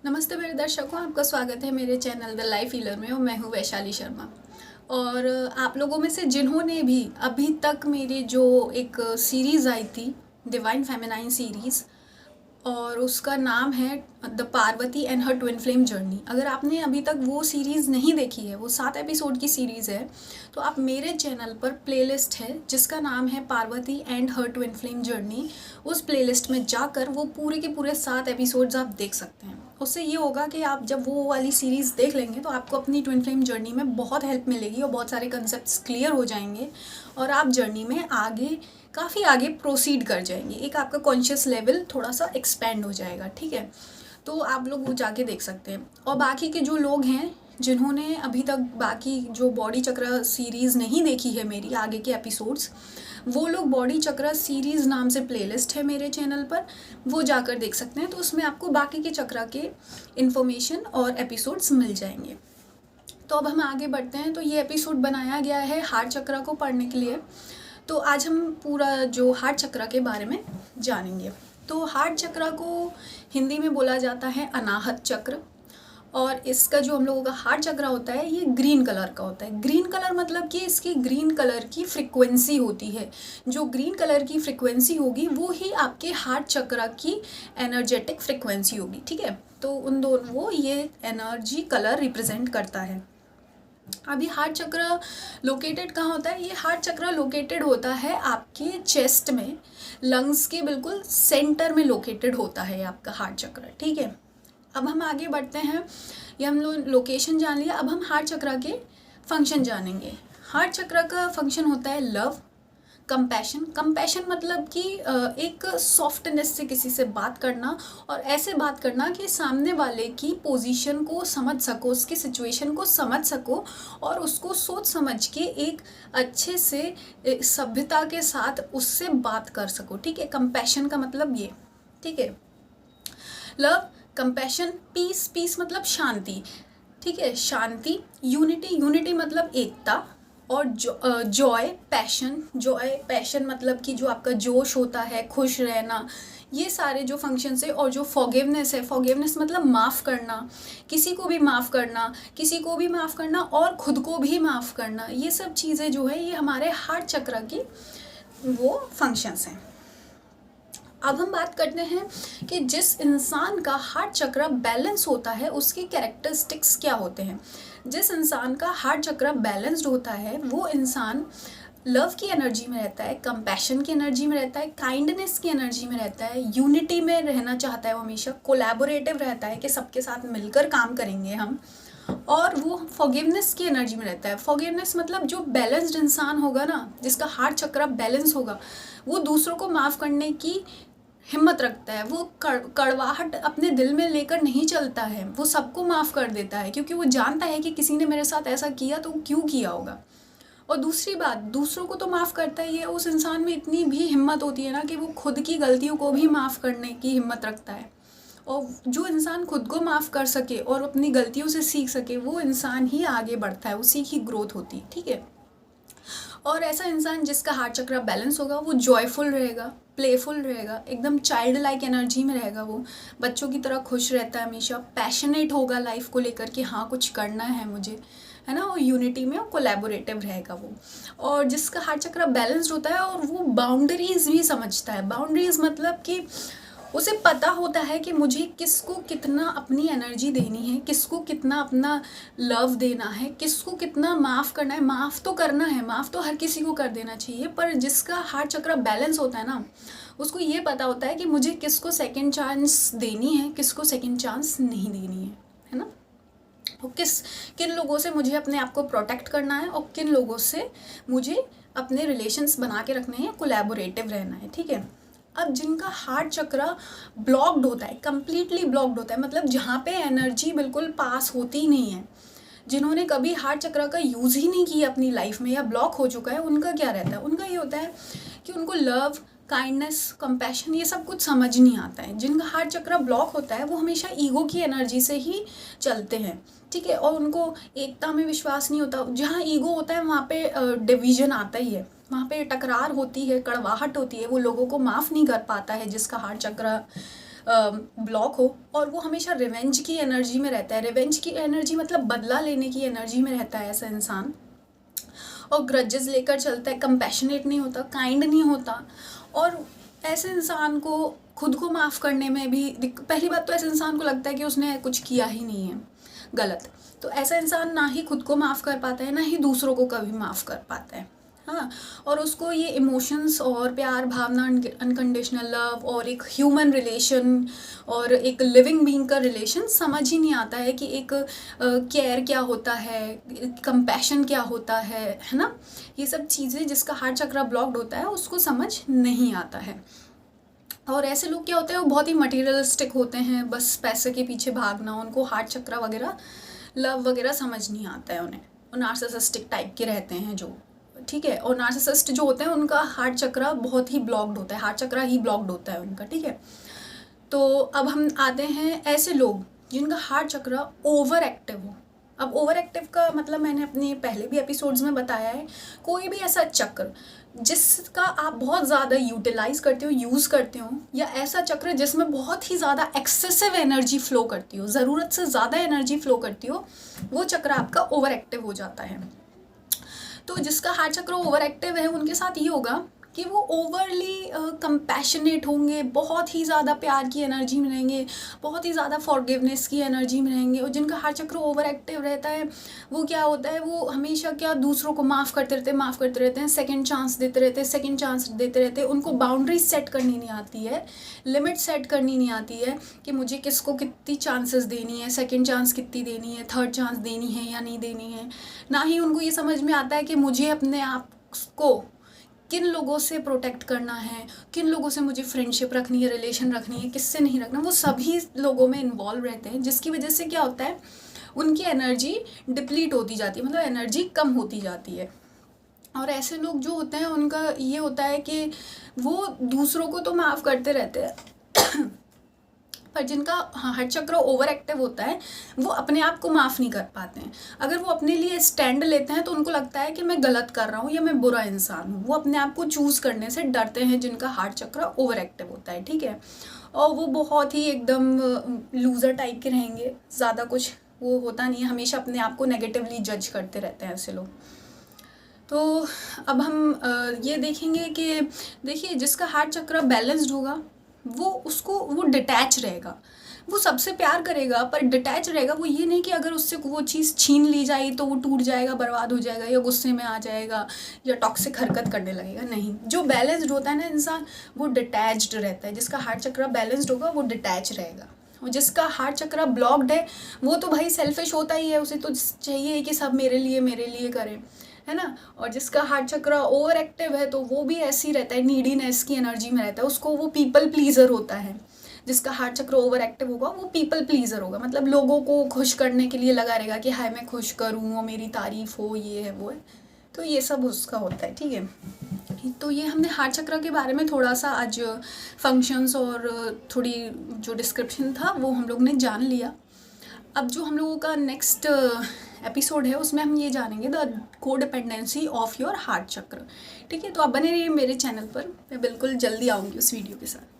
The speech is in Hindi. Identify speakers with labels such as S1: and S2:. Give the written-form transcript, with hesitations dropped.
S1: नमस्ते मेरे दर्शकों, आपका स्वागत है मेरे चैनल द लाइफ हीलर में और मैं हूँ वैशाली शर्मा। और आप लोगों में से जिन्होंने भी अभी तक मेरी जो एक सीरीज़ आई थी, डिवाइन फेमिनाइन सीरीज़, और उसका नाम है the Parvati and her twin flame journey. अगर आपने अभी तक वो सीरीज़ नहीं देखी है, वो 7 एपिसोड की सीरीज़ है, तो आप मेरे चैनल पर प्लेलिस्ट है जिसका नाम है Parvati and her twin flame journey. उस प्लेलिस्ट में जाकर वो पूरे के पूरे 7 एपिसोड्स आप देख सकते हैं। उससे ये होगा कि आप जब वो वाली सीरीज़ देख लेंगे तो आपको अपनी ट्विन फ्लेम जर्नी में बहुत हेल्प मिलेगी और बहुत सारे कंसेप्ट्स क्लियर हो जाएंगे और आप जर्नी में आगे काफ़ी आगे प्रोसीड कर जाएंगे। एक आपका कॉन्शियस लेवल थोड़ा सा एक्सपेंड हो जाएगा, ठीक है। तो आप लोग वो जाके देख सकते हैं। और बाकी के जो लोग हैं जिन्होंने अभी तक बाकी जो बॉडी चक्र सीरीज़ नहीं देखी है मेरी आगे के एपिसोड्स, वो लोग बॉडी चक्र सीरीज़ नाम से प्लेलिस्ट है मेरे चैनल पर, वो जाकर देख सकते हैं। तो उसमें आपको बाकी के चक्र के इन्फॉर्मेशन और एपिसोड्स मिल जाएंगे। तो अब हम आगे बढ़ते हैं। तो ये एपिसोड बनाया गया है हार्ट चक्र को पढ़ने के लिए। तो आज हम पूरा जो हार्ट चक्र के बारे में जानेंगे। तो हार्ट चक्र को हिंदी में बोला जाता है अनाहत चक्र, और इसका जो हम लोगों का हार्ट चक्र होता है ये ग्रीन कलर का होता है। ग्रीन कलर मतलब कि इसकी ग्रीन कलर की फ्रिक्वेंसी होती है। जो ग्रीन कलर की फ्रिक्वेंसी होगी वो ही आपके हार्ट चक्र की एनर्जेटिक फ्रिक्वेंसी होगी, ठीक है। तो उन दोनों वो ये एनर्जी कलर रिप्रेजेंट करता है। अभी हार्ट चक्र लोकेटेड कहाँ होता है? ये हार्ट चक्र लोकेटेड होता है आपके चेस्ट में, लंग्स के बिल्कुल सेंटर में लोकेटेड होता है आपका हार्ट चक्र, ठीक है। अब हम आगे बढ़ते हैं। ये हम लोग लोकेशन जान लिया, अब हम हार्ट चक्र के फंक्शन जानेंगे। हार्ट चक्र का फंक्शन होता है लव, कंपैशन। कंपैशन मतलब कि एक सॉफ्टनेस से किसी से बात करना, और ऐसे बात करना कि सामने वाले की पोजीशन को समझ सको, उसकी सिचुएशन को समझ सको और उसको सोच समझ के एक अच्छे से सभ्यता के साथ उससे बात कर सको, ठीक है। कंपैशन का मतलब ये, ठीक है। लव, कंपैशन, पीस, पीस मतलब शांति, ठीक है, शांति। यूनिटी, यूनिटी मतलब एकता। और जॉय, पैशन, जॉय पैशन मतलब कि जो आपका जोश होता है, खुश रहना, ये सारे जो फंक्शंस है। और जो फॉरगिवनेस है, फॉरगिवनेस मतलब माफ़ करना, किसी को भी माफ़ करना, किसी को भी माफ़ करना और खुद को भी माफ़ करना, ये सब चीज़ें जो है ये हमारे हार्ट चक्र की वो फंक्शंस हैं। अब हम बात करते हैं कि जिस इंसान का हार्ट चक्र बैलेंस होता है उसके कैरेक्टरिस्टिक्स क्या होते हैं। जिस इंसान का हार्ट चक्र बैलेंस्ड होता है वो इंसान लव की एनर्जी में रहता है, कंपैशन की एनर्जी में रहता है, काइंडनेस की एनर्जी में रहता है, यूनिटी में रहना चाहता है वो हमेशा, कोलैबोरेटिव रहता है कि सबके साथ मिलकर काम करेंगे हम, और वो फॉरगिवनेस की एनर्जी में रहता है। फॉरगिवनेस मतलब जो बैलेंस्ड इंसान होगा ना, जिसका हार्ट चक्र बैलेंस होगा, वो दूसरों को माफ़ करने की हिम्मत रखता है। वो कड़वाहट अपने दिल में लेकर नहीं चलता है, वो सबको माफ़ कर देता है क्योंकि वो जानता है कि किसी ने मेरे साथ ऐसा किया तो क्यों किया होगा। और दूसरी बात, दूसरों को तो माफ़ करता ही है, उस इंसान में इतनी भी हिम्मत होती है ना कि वो खुद की गलतियों को भी माफ़ करने की हिम्मत रखता है। और जो इंसान खुद को माफ़ कर सके और अपनी गलतियों से सीख सके, वो इंसान ही आगे बढ़ता है, उसी की ग्रोथ होती है, ठीक है। और ऐसा इंसान जिसका हार्ट चक्र बैलेंस होगा वो जॉयफुल रहेगा, प्लेफुल रहेगा, एकदम चाइल्ड लाइक एनर्जी में रहेगा, वो बच्चों की तरह खुश रहता है हमेशा, पैशनेट होगा लाइफ को लेकर कि हाँ कुछ करना है मुझे, है ना। और यूनिटी में और कोलैबोरेटिव रहेगा वो। और जिसका हार्ट चक्र बैलेंस्ड होता है और वो बाउंड्रीज भी समझता है। बाउंड्रीज मतलब कि उसे पता होता है कि मुझे किसको कितना अपनी एनर्जी देनी है, किसको कितना अपना लव देना है, किसको कितना माफ़ करना है। माफ़ तो करना है, माफ़ तो हर किसी को कर देना चाहिए, पर जिसका हार्ट चक्र बैलेंस होता है ना, उसको ये पता होता है कि मुझे किसको सेकंड चांस देनी है, किसको सेकंड चांस नहीं देनी है ना। और किन लोगों से मुझे अपने आप को प्रोटेक्ट करना है और किन लोगों से मुझे अपने रिलेशंस बना के रखने हैं, कोलैबोरेटिव रहना है, ठीक है। अब जिनका हार्ट चक्र ब्लॉक्ड होता है, कम्प्लीटली ब्लॉक्ड होता है, मतलब जहाँ पे एनर्जी बिल्कुल पास होती ही नहीं है, जिन्होंने कभी हार्ट चक्र का यूज़ ही नहीं किया अपनी लाइफ में या ब्लॉक हो चुका है, उनका क्या रहता है? उनका ये होता है कि उनको लव, काइंडनेस, कंपैशन ये सब कुछ समझ नहीं आता है। जिनका हार्ट चक्र ब्लॉक होता है वो हमेशा ईगो की एनर्जी से ही चलते हैं, ठीक है। और उनको एकता में विश्वास नहीं होता। जहाँ ईगो होता है वहाँ पे डिवीजन आता ही है, वहाँ पे टकरार होती है, कड़वाहट होती है, वो लोगों को माफ़ नहीं कर पाता है जिसका हार्ट चक्र ब्लॉक हो और वो हमेशा रिवेंज की एनर्जी में रहता है। रिवेंज की एनर्जी मतलब बदला लेने की एनर्जी में रहता है ऐसा इंसान, और ग्रजेस लेकर चलता है, कंपैशनेट नहीं होता, काइंड नहीं होता। और ऐसे इंसान को खुद को माफ़ करने में भी पहली बात तो ऐसे इंसान को लगता है कि उसने कुछ किया ही नहीं है गलत, तो ऐसा इंसान ना ही खुद को माफ़ कर पाता है, ना ही दूसरों को कभी माफ़ कर पाता है। हाँ, और उसको ये इमोशंस और प्यार भावना, अनकंडीशनल लव और एक ह्यूमन रिलेशन और एक लिविंग बीइंग का रिलेशन समझ ही नहीं आता है कि एक केयर क्या होता है, कंपैशन क्या होता है ना। ये सब चीज़ें जिसका हार्ट चक्र ब्लॉक्ड होता है उसको समझ नहीं आता है। और ऐसे लोग क्या होते हैं, वो बहुत ही मटेरियलिस्टिक होते हैं, बस पैसे के पीछे भागना, उनको हार्ट चक्र वगैरह लव वगैरह समझ नहीं आता है उन्हें। और नार्सिसिस्टिक टाइप के रहते हैं जो, ठीक है। और नार्सिसिस्ट जो होते हैं उनका हार्ट चक्र बहुत ही ब्लॉक्ड होता है, हार्ट चक्र ही ब्लॉक्ड होता है उनका, ठीक है। तो अब हम आते हैं ऐसे लोग जिनका हार्ट चक्र ओवर एक्टिव हो। अब ओवर एक्टिव का मतलब मैंने अपने पहले भी एपिसोड्स में बताया है, कोई भी ऐसा चक्र जिसका आप बहुत ज़्यादा यूटिलाइज करते हो, यूज़ करते हो, या ऐसा चक्र जिसमें बहुत ही ज़्यादा एक्सेसिव एनर्जी फ्लो करती हो, ज़रूरत से ज़्यादा एनर्जी फ्लो करती हो, वो चक्र आपका ओवर एक्टिव हो जाता है। तो जिसका हार्ट चक्र ओवर एक्टिव है उनके साथ ये होगा कि वो ओवरली कंपैशनेट होंगे, बहुत ही ज़्यादा प्यार की एनर्जी में रहेंगे, बहुत ही ज़्यादा फॉरगिवनेस की एनर्जी में रहेंगे। और जिनका हार्ट चक्र ओवर एक्टिव रहता है वो क्या होता है, वो हमेशा क्या दूसरों को माफ़ करते रहते हैं, सेकंड चांस देते रहते हैं। उनको बाउंड्रीज सेट करनी नहीं आती है, लिमिट सेट करनी नहीं आती है कि मुझे किसको कितनी चांसेस देनी है, सेकेंड चांस कितनी देनी है, थर्ड चांस देनी है या नहीं देनी है। ना ही उनको ये समझ में आता है कि मुझे अपने आप को किन लोगों से प्रोटेक्ट करना है, किन लोगों से मुझे फ्रेंडशिप रखनी है, रिलेशन रखनी है, किससे नहीं रखना। वो सभी लोगों में इन्वॉल्व रहते हैं, जिसकी वजह से क्या होता है, उनकी एनर्जी डिप्लीट होती जाती है, मतलब एनर्जी कम होती जाती है। और ऐसे लोग जो होते हैं उनका ये होता है कि वो दूसरों को तो माफ़ करते रहते हैं पर जिनका हार्ट चक्र ओवर एक्टिव होता है वो अपने आप को माफ़ नहीं कर पाते हैं। अगर वो अपने लिए स्टैंड लेते हैं तो उनको लगता है कि मैं गलत कर रहा हूँ या मैं बुरा इंसान हूँ। वो अपने आप को चूज़ करने से डरते हैं जिनका हार्ट चक्र ओवर एक्टिव होता है, ठीक है। और वो बहुत ही एकदम लूज़र टाइप के रहेंगे, ज़्यादा कुछ वो होता नहीं है, हमेशा अपने आप को नेगेटिवली जज करते रहते हैं ऐसे लोग। तो अब हम ये देखेंगे कि देखिए जिसका हार्ट चक्र बैलेंस्ड होगा वो डिटैच रहेगा, वो सबसे प्यार करेगा पर डिटैच रहेगा। वो ये नहीं कि अगर उससे वो चीज़ छीन ली जाए तो वो टूट जाएगा, बर्बाद हो जाएगा, या गुस्से में आ जाएगा या टॉक्सिक हरकत करने लगेगा। नहीं, जो बैलेंस्ड होता है ना इंसान, वो डिटैच्ड रहता है। जिसका हार्ट चक्र बैलेंस्ड होगा वो डिटैच रहेगा। और जिसका हार्ट चक्र ब्लॉक्ड है वो तो भाई सेल्फिश होता ही है, उसे तो चाहिए कि सब मेरे लिए करें, है ना। और जिसका हार्ट चक्र ओवर एक्टिव है तो वो भी ऐसी रहता है, नीडीनेस की एनर्जी में रहता है, उसको वो पीपल प्लीजर होता है। जिसका हार्ट चक्र ओवर एक्टिव होगा वो पीपल प्लीजर होगा, मतलब लोगों को खुश करने के लिए लगा रहेगा कि हाय मैं खुश करूँ और मेरी तारीफ हो, ये है वो है। तो ये सब उसका होता है, ठीक है। तो ये हमने हार्ट चक्र के बारे में थोड़ा सा आज फंक्शंस और थोड़ी जो डिस्क्रिप्शन था वो हम लोग ने जान लिया। अब जो हम लोगों का नेक्स्ट एपिसोड है उसमें हम ये जानेंगे the codependency of your heart चक्र, ठीक है। तो आप बने रहिए मेरे चैनल पर, मैं बिल्कुल जल्दी आऊँगी उस वीडियो के साथ।